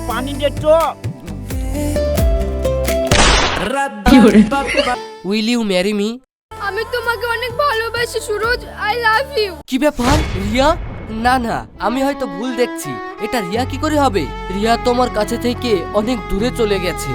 পানি দে তো। Will you marry me? আমি তোমাকে অনেক ভালোবাসি সুরজ, আই লাভ ইউ। কি ব্যাপার রিয়া? না না, আমি হয়তো ভুল দেখছি। এটা রিয়া কি করে হবে? রিয়া তোমার কাছে থেকে অনেক দূরে চলে গেছে।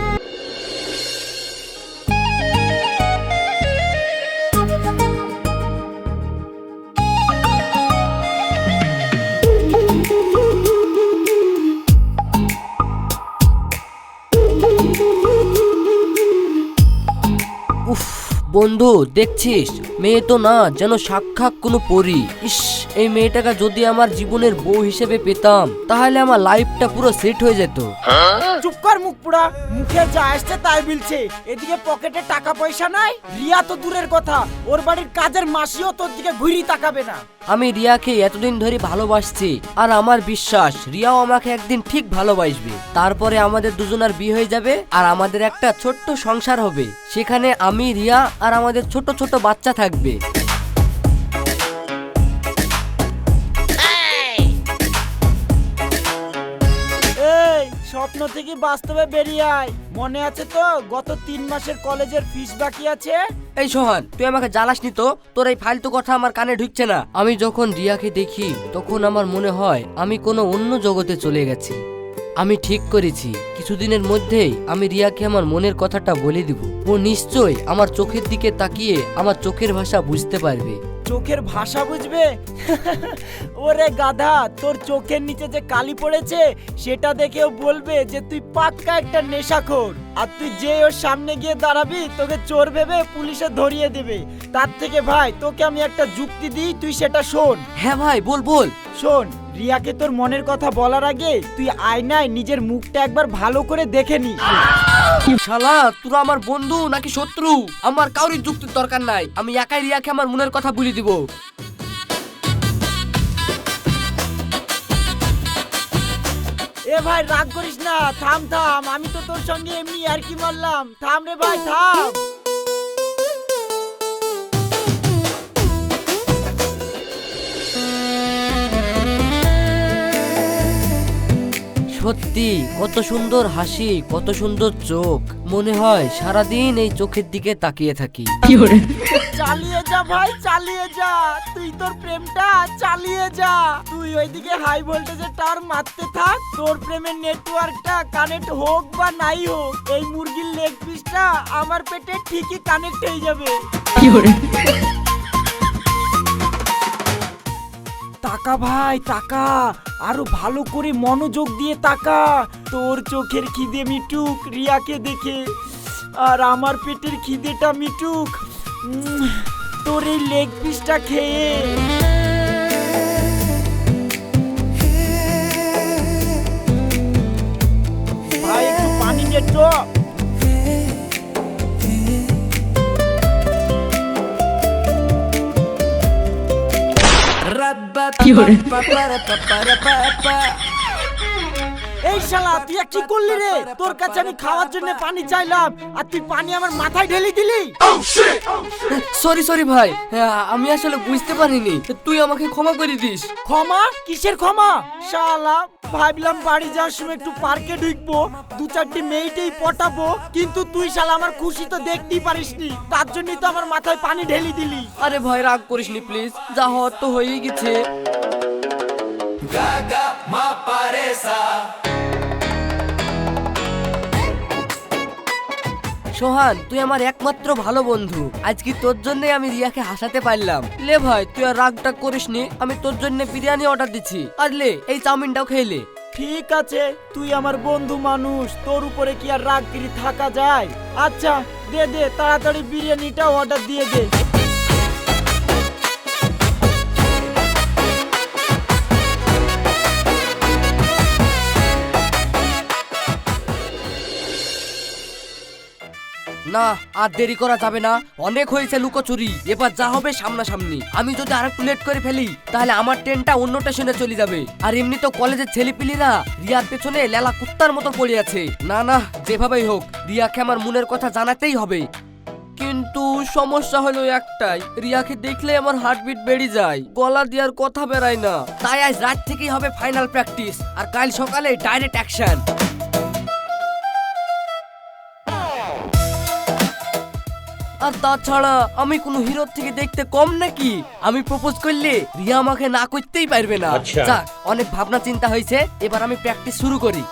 উফ বন্ধু, দেখছিস মেয়ে তো না, যেন সাক্ষাৎ কোনো পরী। ইস, এই মেয়েটাকে যদি আমার জীবনের বউ হিসেবে পেতাম তাহলে আমার লাইফটা পুরো সেট হয়ে যেত। চুপ কর মুখ পুরা, মুখে যা আসছে তাই বলছে। এদিকে পকেটে টাকা পয়সা নাই। রিয়া তো দূরের কথা, ওর বাড়ির কাজের মাসিও তোর দিকে ঘুরি তাকাবে না। আমি রিয়াকে এতদিন ধরে ভালোবাসছি, আর আমার বিশ্বাস রিয়াও আমাকে একদিন ঠিক ভালোবাসবে। তারপরে আমাদের দুজনের বিয়ে হয়ে যাবে, আর আমাদের একটা ছোট্ট সংসার হবে। সেখানে আমি, রিয়া আর আমাদের ছোট ছোট বাচ্চা থাকবে। এই স্বপ্ন থেকে বাস্তবে বেরিয়ে আয়। মনে আছে তো গত 3 মাসের কলেজের ফিস বাকি আছে? এই সোহান, তুই আমাকে জ্বালাসনি তো। তোর এই ফালতু কথা আমার কানে ঢুকছে না। আমি যখন রিয়াকে দেখি তখন আমার মনে হয় আমি কোনো অন্য জগতে চলে গেছি। আমি ঠিক করেছি, কিছুদিনের মধ্যেই আমি রিয়াকে আমার মনের কথাটা বলে দিব। ও নিশ্চয়ই আমার চোখের দিকে তাকিয়ে আমার চোখের ভাষা বুঝতে পারবে। চোখের ভাষা বুঝবে? ওরে গাধা, তোর চোখের নিচে যে কালি পড়েছে সেটা দেখেও বলবে যে তুই পাক্কা একটা নেশাখোর। আর তুই যে ওর সামনে গিয়ে দাঁড়াবি তোকে চোর ভেবে পুলিশে ধরিয়ে দেবে। তার থেকে ভাই তোকে আমি একটা যুক্তি দিই, তুই সেটা শোন। হ্যাঁ ভাই, বল বল। শোন, রিয়াকে তোর মনের কথা বলার আগে তুই আয়নায় নিজের মুখটা একবার ভালো করে দেখে নি। শালা, তোরা আমার বন্ধু নাকি শত্রু? আমার কাউরির যুক্তির দরকার নাই। আমি একাই রিয়াকে আমার মনের কথা বলে দিব। এ ভাই রাগ করিস না, থাম থাম। আমি তো তোর সঙ্গে এমনি আর কি মারলাম। থাম রে ভাই, থাম। সত্যি কত সুন্দর হাসি, কত সুন্দর চোখ। মনে হয় সারাদিন এই চোখের দিকে তাকিয়ে থাকি। চালিয়ে যা ভাই, চালিয়ে যা। তুই তোর প্রেমটা চালিয়ে যা। তুই ওইদিকে হাই ভোল্টেজের টাওয়ার মারতে থাক। তোর প্রেমের নেটওয়ার্কটা কানেক্ট হোক বা নাই হোক, এই মুরগির লেগ পিসটা আমার পেটে ঠিকই কানেক্ট হয়ে যাবে। তাকা ভাই তাকা, আরো ভালো করে মনোযোগ দিয়ে তাকা। তোর চোখের খিদে মিটুক রিয়াকে দেখে, আর আমার পেটের খিদেটা মিটুক তোর এই লেগ পিসটা খেয়ে। ভাই একটু পানি দে তো। এই শালা, তুই কি করলি রে? তোর কাছে আমি খাওয়ার জন্য পানি চাইলাম, আর তুই পানি আমার মাথায় ঢেলে দিলি। সরি সরি ভাই, আমি আসলে বুঝতে পারিনি। তুই আমাকে ক্ষমা করে দিস। ক্ষমা? কিসের ক্ষমা? শালা, ভাবলাম বাড়ি যাওয়ার সময় একটু পার্কে ঢুকবো, 2-4টি মেয়েটেই পটাবো, কিন্তু তুই শালা আমার খুশি তো দেখতেই পারিসনি। তার জন্যই তো আমার মাথায় পানি ঢেলে দিলি। আরে ভাই রাগ করিসনি প্লিজ, যা হওয়ার তো হয়েই গেছে। সোহান, তুই আমার একমাত্র ভালো বন্ধু। আজকে তোর জন্যই আমি রিয়াকে হাসাতে পারলাম। লে ভাই, তুই আর রাগটা করিসনি। আমি তোর জন্য বিরিয়ানি অর্ডার দিচ্ছি, আর লে এই চাউমিনটাও খেয়ে লে। ঠিক আছে, তুই আমার বন্ধু মানুষ, তোর উপরে কি আর রাগ করে থাকা যায়? আচ্ছা দে দে, তাড়াতাড়ি বিরিয়ানিটা অর্ডার দিয়ে দে। না, আর দেরি করা যাবে না। অনেক হয়েছে লুকোচুরি, এবার যা হবে সামনাসামনি। আমি যদি আরেকটু লেট করে ফেলি তাহলে আমার ট্রেনটা অন্য স্টেশনে চলে যাবে। আর এমনি তো কলেজের ছেলেপিলিরা রিয়ার পেছনে লেলা কুত্তার মতো পড়ে আছে। না না, যেভাবেই হোক রিয়াকে আমার মনের কথা জানাতেই হবে। কিন্তু সমস্যা হলো একটাই, রিয়াকে দেখলে আমার হার্টবিট বেড়ে যায়, গলা দেওয়ার কথা বেরায় না। তাই আজ রাত থেকেই হবে ফাইনাল প্র্যাকটিস, আর কাল সকালে ডাইরেক্ট অ্যাকশন। আর তাছাড়া আমি কোনো হিরোর থেকে দেখতে কম নাকি? আমি প্রপোজ করলে রিয়া আমাকে না করতেই পারবে না। যাক, অনেক ভাবনা চিন্তা হয়েছে, এবার আমি প্র্যাকটিস শুরু করি।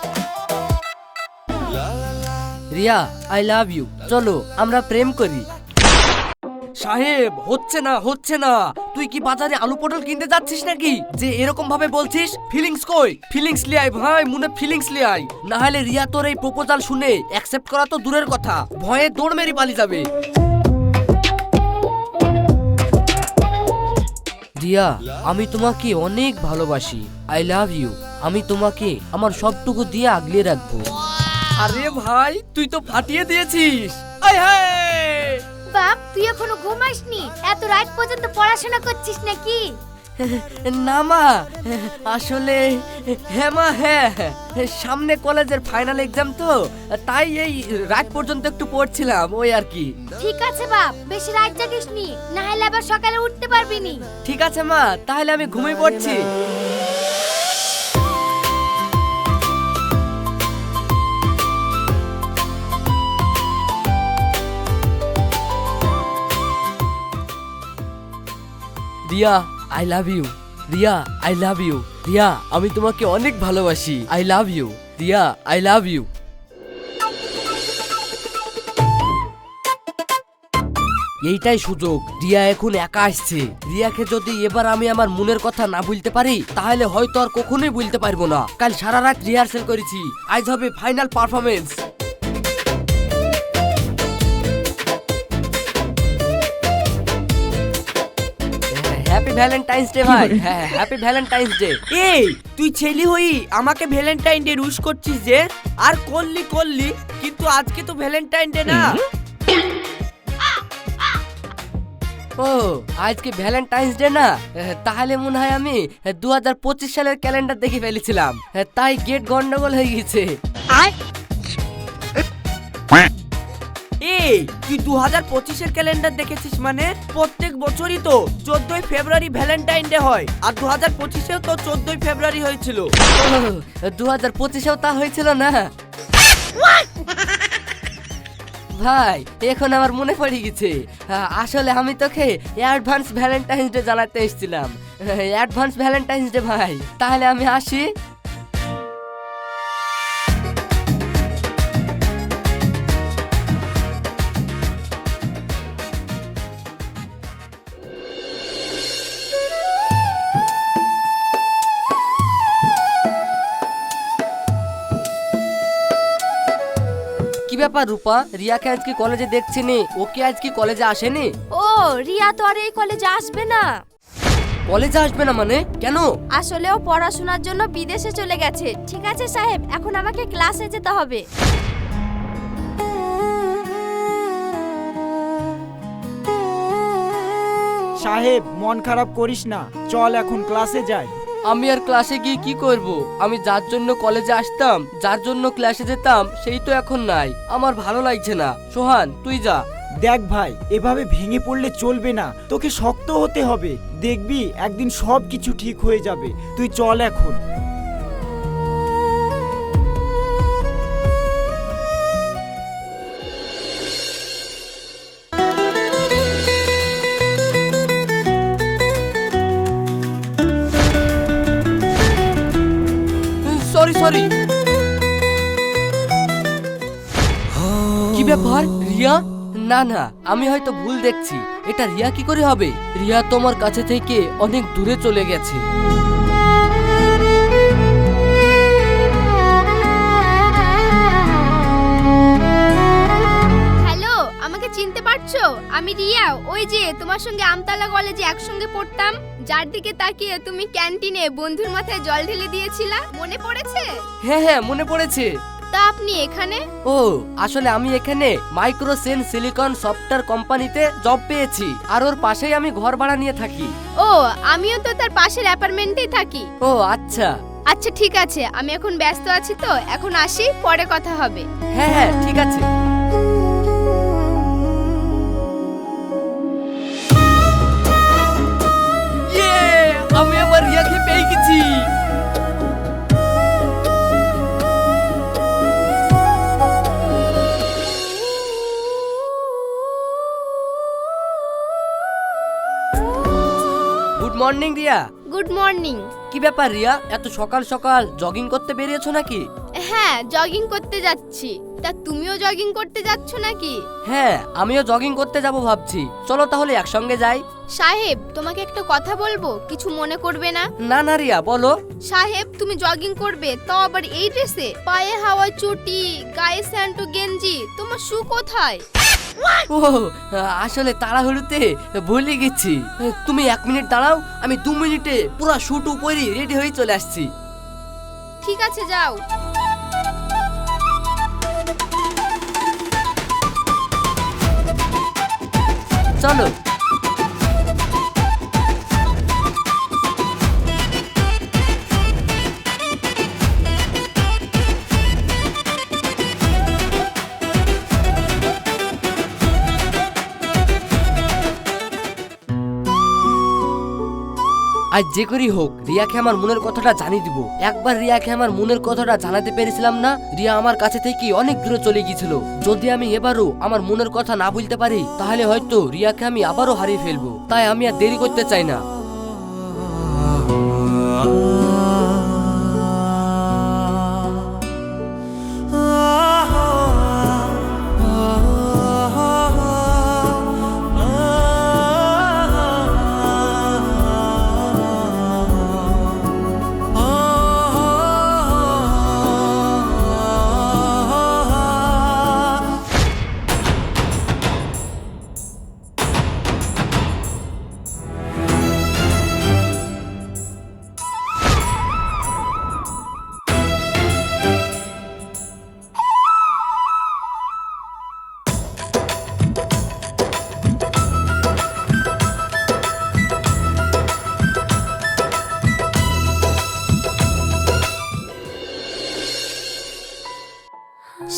রিয়া, আই লাভ ইউ, চলো আমরা প্রেম করি। সাহেব, হচ্ছে না। তুই কি বাজারে আলু পটল কিনতে যাচ্ছিস নাকি যে এরকম ভাবে বলছিস? ফিলিংস কই? ফিলিংস লিয়াই ভাই, মনে ফিলিংস লিয়াই, না হলে রিয়া তোর এই প্রপোজাল শুনে অ্যাকসেপ্ট করা তো দূরের কথা, ভয়ে দৌড় মেরে পালিয়ে যাবে। রিয়া, আমি তোমাকে অনেক ভালোবাসি, আই লাভ ইউ। আমি তোমাকে আমার সবটুকু দিয়ে আগলে রাখবো। আরে ভাই, তুই তো ফাটিয়ে দিয়েছিস। আয় হায়! বাপ, তুই এখনো ঘুমাসনি? এত রাত পর্যন্ত পড়াশোনা করছিস নাকি? না মা, আসলে হ্যাঁ মা, হ্যাঁ, সামনে কলেজের ফাইনাল এক্সাম তো, তাই এই রাত পর্যন্ত একটু পড়ছিলাম, ওই আর কি। ঠিক আছে বাপ, বেশি রাত জাগিসনি, না হলে আবার সকালে উঠতে পারবি নি। ঠিক আছে মা, তাহলে আমি ঘুমিয়ে পড়ছি। Riya, I love you. Riya, I love you. Riya, আমি তোমাকে অনেক ভালোবাসি, I love you. Riya, I love you. এইটাই সুযোগ, রিয়া এখন একা আসছে। রিয়াকে যদি এবার আমি আমার মনের কথা না বলতে পারি, তাহলে হয়তো আর কখনোই বলতে পারবো না। কাল সারা রাত রিহার্সেল করেছি, আজ হবে final performance. Happy Valentine's day ভাই। হ্যাঁ, হ্যাপি ভ্যালেন্টাইন্স ডে। এই, তুই ছেলে হই আমাকে ভ্যালেন্টাইন ডে উইশ করছিস যে? আর করলি, কিন্তু আজকে তো ভ্যালেন্টাইন ডে না। ও, আজকে ভ্যালেন্টাইন্স ডে না? তাহলে মনে হয় আমি 2025 সালের ক্যালেন্ডার দেখে ফেলেছিলাম, তাই গেট গন্ডগোল হয়ে গেছে। এই, তুই 2025-এর ক্যালেন্ডার দেখেছিস মানে? প্রত্যেক বছরই তো 14ই ফেব্রুয়ারি ভ্যালেন্টাইন ডে হয়, আর 2025-এও তো 14ই ফেব্রুয়ারি হয়েছিল। 2025-এও তা হয়েছিল না ভাই, এখন আমার মনে পড়ে গেছে। আসলে আমি তোকে অ্যাডভান্স ভ্যালেন্টাইন্স ডে জানাতে এসেছিলাম। অ্যাডভান্স ভ্যালেন্টাইন্স ডে ভাই, তাহলে আমি আসি। কি ব্যাপার রূপা, রিয়াকে আজকে কলেজে দেখছি নি, ওকে আজকে কলেজে আসেনি? ও, রিয়া তো আর এই কলেজে আসবে না। কলেজে আসবে না মানে? কেন? আসলে ও পড়াশোনার জন্য বিদেশে চলে গেছে। ঠিক আছে সাহেব, এখন আমাকে ক্লাসে যেতে হবে। সাহেব, মন খারাপ করিস না, চল এখন ক্লাসে যাই। আমি আর ক্লাসে গিয়ে কি করব? আমি যার জন্য কলেজে আসতাম, যার জন্য ক্লাসে যেতাম, সেই তো এখন নাই। আমার ভালো লাগছে না। সোহান, তুই যা। দেখ ভাই, এভাবে ভেঙে পড়লে চলবে না, তোকে শক্ত হতে হবে। দেখবি একদিন সব কিছু ঠিক হয়ে যাবে। তুই চল এখন। সরি। কি ব্যাপার, রিয়া? না, আমি হয়তো ভুল দেখছি। এটা রিয়া কি করে হবে? রিয়া তোমার কাছে থেকে অনেক দূরে চলে গেছে। হ্যালো, আমাকে চিনতে পারছো? আমি রিয়া, ওই যে তোমার সঙ্গে আমতলা কলেজে একসঙ্গে পড়তাম, যার দিকে তাকিয়ে তুমি ক্যান্টিনে বন্ধুর মাথায় জল ঢেলে দিয়েছিলা, মনে পড়েছে? হ্যাঁ, মনে পড়েছে। তা আপনি এখানে? ও, আসলে আমি এখানে মাইক্রোসেন সিলিকন সফটওয়্যার কোম্পানিতে জব পেয়েছি, আর ওর পাশেই আমি ঘর ভাড়া নিয়ে থাকি। ও, আমিও তো তার পাশের অ্যাপার্টমেন্টেই থাকি। ও আচ্ছা। আচ্ছা ঠিক আছে, আমি এখন ব্যস্ত আছি তো, এখন আসি, পরে কথা হবে। হ্যাঁ, ঠিক আছে। আমি আমার রিয়াকে পেয়ে গেছি। মর্নিং রিয়া। Good morning. কি ব্যাপার রিয়া, এত সকাল সকাল জগিং করতে বেরিয়েছো নাকি? হ্যাঁ, জগিং করতে যাচ্ছি। তা তুমিও জগিং করতে যাচ্ছ নাকি? হ্যাঁ, আমিও জগিং করতে যাব ভাবছি। চলো তাহলে একসঙ্গে যাই। সাহেব, তোমাকে একটা কথা বলবো, কিছু মনে করবে না? না না রিয়া, বলো। সাহেব, তুমি জগিং করবে তাও আবার এই ড্রেসে? পায়ে হাওয়াই চটি, গায়ে স্যান্টো গেঞ্জি, তোমার শু কোথায়? ও, আসলে তাড়াহুড়োতে ভুলে গেছি। তুমি 1 মিনিট দাঁড়াও, আমি 2 মিনিটে পুরো শুট পরে রেডি হয়ে চলে আসছি। ঠিক আছে, যাও। চলো। আজ যে করেই হোক রিয়াকে আমার মনের কথাটা জানিয়ে দিব। একবার রিয়াকে আমার মনের কথাটা জানাতে পেরেছিলাম না, রিয়া আমার কাছে থেকে অনেক দূরে চলে গিয়েছিল। যদি আমি এবারও আমার মনের কথা না বলতে পারি তাহলে হয়তো রিয়াকে আমি আবারও হারিয়ে ফেলবো। তাই আমি আর দেরি করতে চাই না।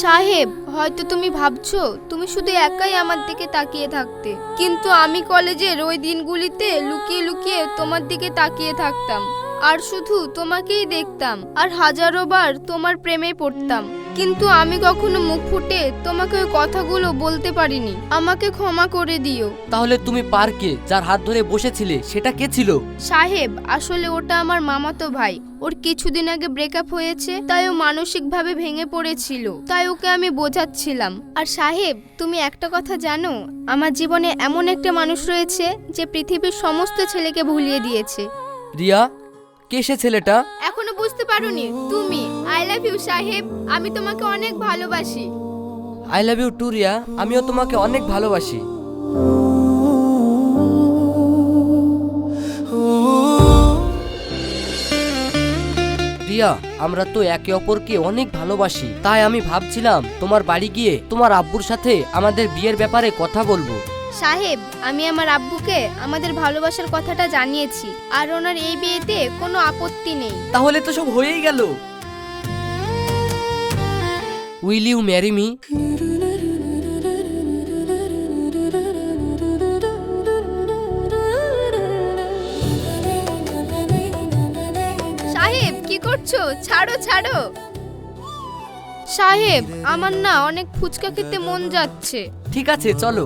সাহেব, হয়তো তুমি ভাবছো তুমি শুধু একাই আমার দিকে তাকিয়ে থাকতে, কিন্তু আমি কলেজের ওই দিনগুলিতে লুকিয়ে লুকিয়ে তোমার দিকে তাকিয়ে থাকতাম আর শুধু তোমাকেই দেখতাম আর হাজারো বার তোমার প্রেমে পড়তাম, কিন্তু আমি কখনো মুখ ফুটে তোমাকে ওই কথাগুলো বলতে পারিনি। আমাকে ক্ষমা করে দিও। তাহলে তুমি পার্কে যার হাত ধরে বসেছিলে সেটা কে ছিল? সাহেব, আসলে ওটা আমার মামাতো ভাই। ওর কিছুদিন আগে ব্রেকআপ হয়েছে, তাই ও মানসিকভাবে ভেঙে পড়েছিল, তাই ওকে আমি বোঝাচ্ছিলাম। আর সাহেব, তুমি একটা কথা জানো, আমার জীবনে এমন একটা মানুষ রয়েছে যে পৃথিবীর সমস্ত ছেলেকে ভুলিয়ে দিয়েছে। রিয়া, কে সে ছেলেটা? এখনো বুঝতে পারোনি তুমি? আই লাভ ইউ সাহেব, আমি তোমাকে অনেক ভালোবাসি। I love you too Riya, আমিও তোমাকে অনেক ভালোবাসি। রিয়া, আমরা তো একে অপরকে অনেক ভালোবাসি, তাই আমি ভাবছিলাম তোমার বাড়ি গিয়ে তোমার আব্বুর সাথে আমাদের বিয়ের ব্যাপারে কথা বলবো। সাহেব, আমি আমার আব্বুকে আমাদের ভালোবাসার কথাটা জানিয়েছি আর ওনার এই বিয়েতে কোনো আপত্তি নেই। তাহলে তো সব হয়েই গেল। Will you marry me? সাহেব, কি করছো? ছাড়ো ছাড়ো। সাহেব, আমার না অনেক ফুচকা খেতে মন যাচ্ছে। ঠিক আছে, চলো।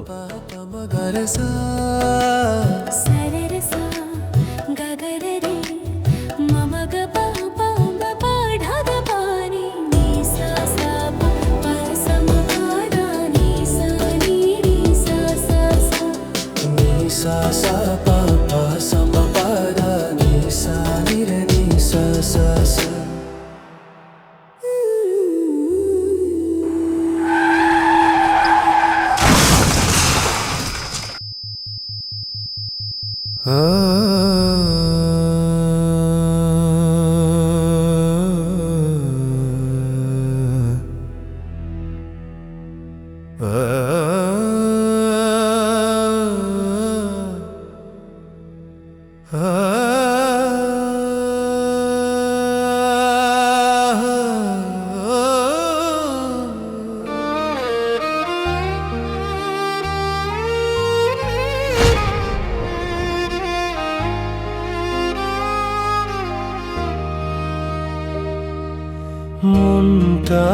মনটা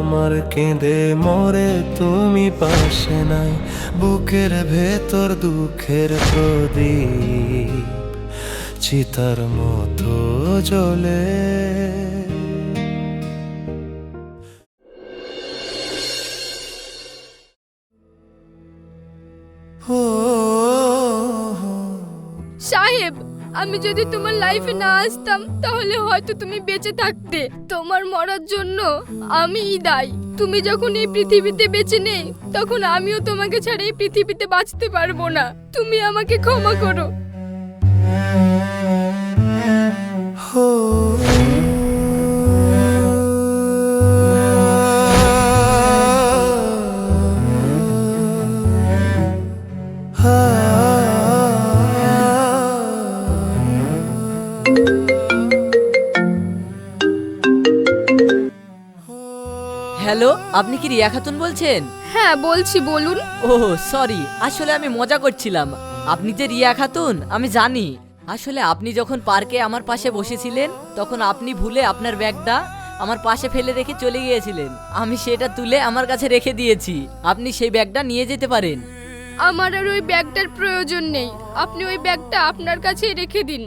আমার কেঁদে মরে, তুমি পাশে নাই। বুকের ভেতর দুঃখের প্রদীপ চিতার মতো জ্বলে। সাহেব, আমি যদি তোমার লাইফে না আসতাম তাহলে হয়তো তুমি বেঁচে থাকতে। তোমার মরার জন্য আমিই দায়ী। তুমি যখন এই পৃথিবীতে বেঁচে নেই তখন আমিও তোমাকে ছাড়া এই পৃথিবীতে বাঁচতে পারবো না। তুমি আমাকে ক্ষমা করো। হ্যালো, আপনি কি রিয়া খাতুন বলছেন? হ্যাঁ বলছি, বলুন। ও সরি, আসলে আমি মজা করছিলাম। আপনি যে রিয়া খাতুন আমি জানি। আসলে আপনি যখন পার্কে আমার পাশে বসেছিলেন তখন আপনি ভুলে আপনার ব্যাগটা আমার পাশে ফেলে রেখে চলে গিয়েছিলেন। আমি সেটা তুলে আমার কাছে রেখে দিয়েছি, আপনি সেই ব্যাগটা নিয়ে যেতে পারেন। আমার আর ওই ব্যাগটার প্রয়োজন নেই। আপনি ওই ব্যাগটা আপনার কাছেই রেখে দিন।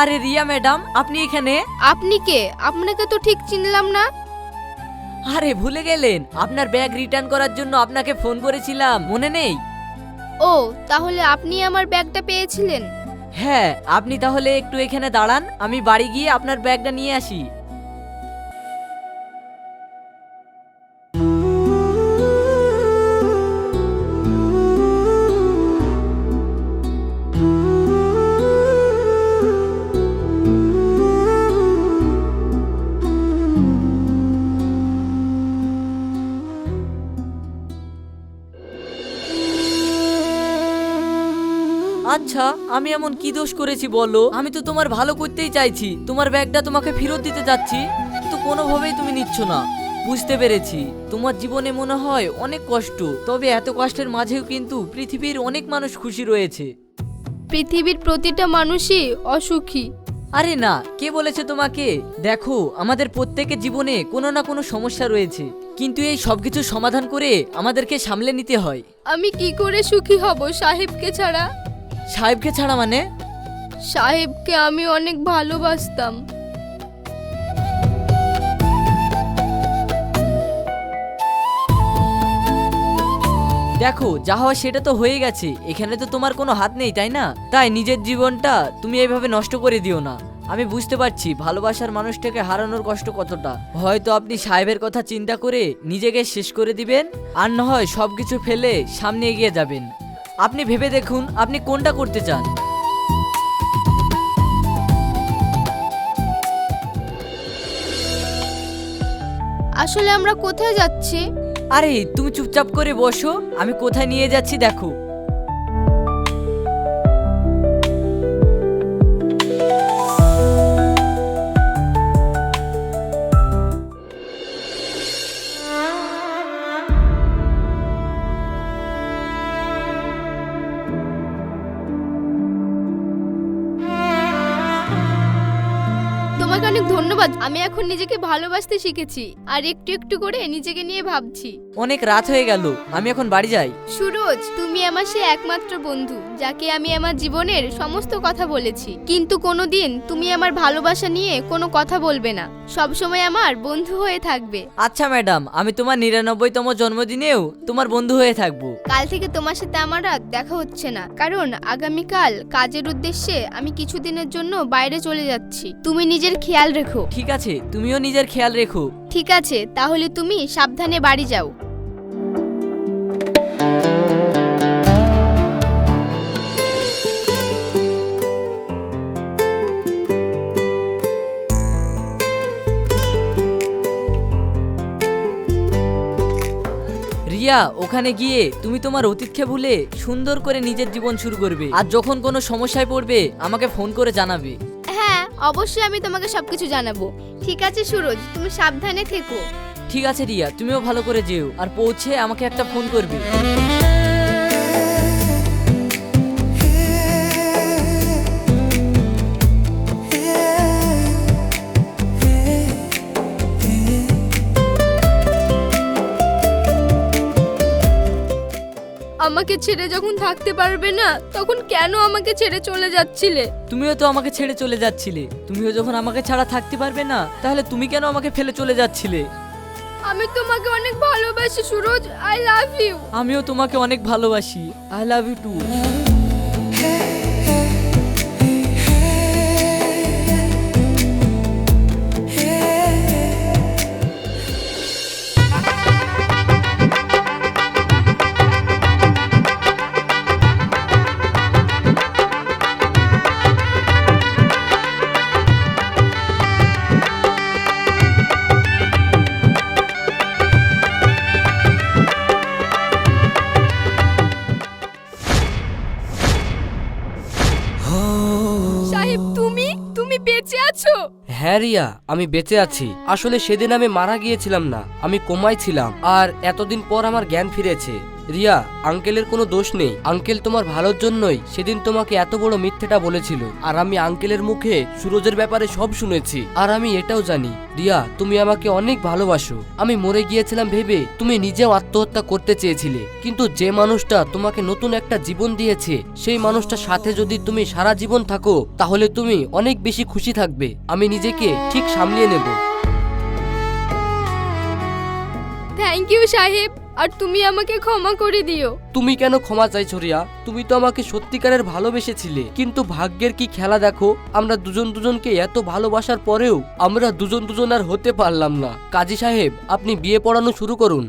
আরে রিয়া ম্যাডাম, আপনি এখানে? আপনি কে? আপনাকে তো ঠিক চিনলাম না। আরে ভুলে গেলেন, আপনার ব্যাগ রিটার্ন করার জন্য আপনাকে ফোন করেছিলাম, মনে নেই? ও, তাহলে আপনি আমার ব্যাগটা পেয়েছিলেন? হ্যাঁ, আপনি তাহলে একটু এখানে দাঁড়ান, আমি বাড়ি গিয়ে আপনার ব্যাগটা নিয়ে আসি। আচ্ছা, আমি এমন কি দোষ করেছি বলো? আমি তো তোমার ভালো করতেই চাইছি, তোমার ব্যাগটা তোমাকে ফেরত দিতে যাচ্ছি, কিন্তু কোনোভাবেই তুমি নিচ্ছ না। বুঝতে পেরেছি তোমার জীবনে মনে হয় অনেক কষ্ট, তবে এত কষ্টের মাঝেও কিন্তু পৃথিবীর অনেক মানুষ খুশি রয়েছে। পৃথিবীর প্রতিটা মানুষই অসুখী। আরে না, কে বলেছে তোমাকে? দেখো, আমাদের প্রত্যেকের জীবনে কোনো না কোনো সমস্যা রয়েছে, কিন্তু এই সবকিছু সমাধান করে আমাদেরকে সামলে নিতে হয়। আমি কি করে সুখী হব সাহেবকে ছাড়া? সাহেবকে ছাড়া মানে? সাহেবকে আমি অনেক ভালোবাসতাম। দেখো, যা হওয়া সেটা তো হয়ে গেছে, এখানে তো তোমার কোনো হাত নেই, তাই না? তাই নিজের জীবনটা তুমি এইভাবে নষ্ট করে দিও না। আমি বুঝতে পারছি ভালোবাসার মানুষটাকে হারানোর কষ্ট কতটা। হয়তো আপনি সাহেবের কথা চিন্তা করে নিজেকে শেষ করে দিবেন, আর না হয় সবকিছু ফেলে সামনে এগিয়ে যাবেন। আপনি ভেবে দেখুন আপনি কোনটা করতে চান। আসলে আমরা কোথায় যাচ্ছি? আরে তুমি চুপচাপ করে বসো, আমি কোথায় নিয়ে যাচ্ছি দেখো। তোমাকে অনেক ধন্যবাদ। আমি এখন নিজেকে ভালোবাসতে শিখেছি আর একটু একটু করে নিজেকে নিয়ে ভাবছি। অনেক রাত হয়ে গেল, আমি এখন বাড়ি যাই। সুরজ, তুমি আমার সে একমাত্র বন্ধু যাকে আমি আমার জীবনের সমস্ত কথা বলেছি, কিন্তু কোনোদিন তুমি আমার ভালোবাসা নিয়ে কোনো কথা বলবে না। সব সময় আমার বন্ধু হয়ে থাকবে। আচ্ছা ম্যাডাম, আমি তোমার 99তম জন্মদিনেও তোমার বন্ধু হয়ে থাকবো। কাল থেকে তোমার সাথে আমার আর দেখা হচ্ছে না, কারণ আগামীকাল কাজের উদ্দেশ্যে আমি কিছুদিনের জন্য বাইরে চলে যাচ্ছি। তুমি নিজের খেয়াল রেখো। ঠিক আছে, তুমিও নিজের খেয়াল রেখো। ঠিক আছে, তাহলে তুমি সাবধানে বাড়ি যাও। রিয়া, ওখানে গিয়ে তুমি তোমার অতীতকে ভুলে সুন্দর করে নিজের জীবন শুরু করবে, আর যখন কোনো সমস্যায় পড়বে আমাকে ফোন করে জানাবে। হ্যাঁ, অবশ্যই আমি তোমাকে সবকিছু জানাবো। ঠিক আছে সুরজ, তুমি সাবধানে থেকো। ঠিক আছে রিয়া, তুমিও ভালো করে যেও, আর পৌঁছে আমাকে একটা ফোন করবে। আমাকে ছেড়ে যখন থাকতে পারবে না তখন কেন আমাকে ছেড়ে চলে যাচ্ছিলে? তুমিও তো আমাকে ছেড়ে চলে যাচ্ছিলে, তুমিও যখন আমাকে ছাড়া থাকতে পারবে না তাহলে তুমি কেন আমাকে ফেলে চলে যাচ্ছিলে? আমি তোমাকে অনেক ভালোবাসি সুরজ, আই লাভ ইউ। আমিও তোমাকে অনেক ভালোবাসি, আই লাভ ইউ টু। সাহেব, তুমি বেঁচে আছো? হ্যাঁ রিয়া, আমি বেঁচে আছি। আসলে সেদিন আমি মারা গিয়েছিলাম না, আমি কোমায় ছিলাম, আর এতদিন পর আমার জ্ঞান ফিরেছে। রিয়া, আঙ্কেলের কোনো দোষ নেই। আঙ্কেল তোমার ভালোর জন্যই সেদিন তোমাকে এত বড় মিথ্যেটা বলেছিল, আর আমি আঙ্কেলের মুখে সুরজের ব্যাপারে সব শুনেছি। আর আমি এটাও জানি রিয়া, তুমি আমাকে অনেক ভালোবাসো। আমি মরে গিয়েছিলাম ভেবে তুমি নিজেও আত্মহত্যা করতে চেয়েছিলে, কিন্তু যে মানুষটা তোমাকে নতুন একটা জীবন দিয়েছে সেই মানুষটার সাথে যদি তুমি সারা জীবন থাকো তাহলে তুমি অনেক বেশি খুশি থাকবে। আমি নিজেকে ঠিক সামলিয়ে নেব। থ্যাংক ইউ সাহেব, আর তুমি আমাকে ক্ষমা করে দিও। তুমি কেন ক্ষমা চাইছো রিয়া? তুমি তো আমাকে সত্যিকারের ভালোবেসেছিলে, কিন্তু ভাগ্যের কি খেলা দেখো, আমরা দুজন দুজনকে এত ভালোবাসার পরেও আমরা দুজন দুজন আর হতে পারলাম না। কাজী সাহেব, আপনি বিয়ে পড়ানো শুরু করুন।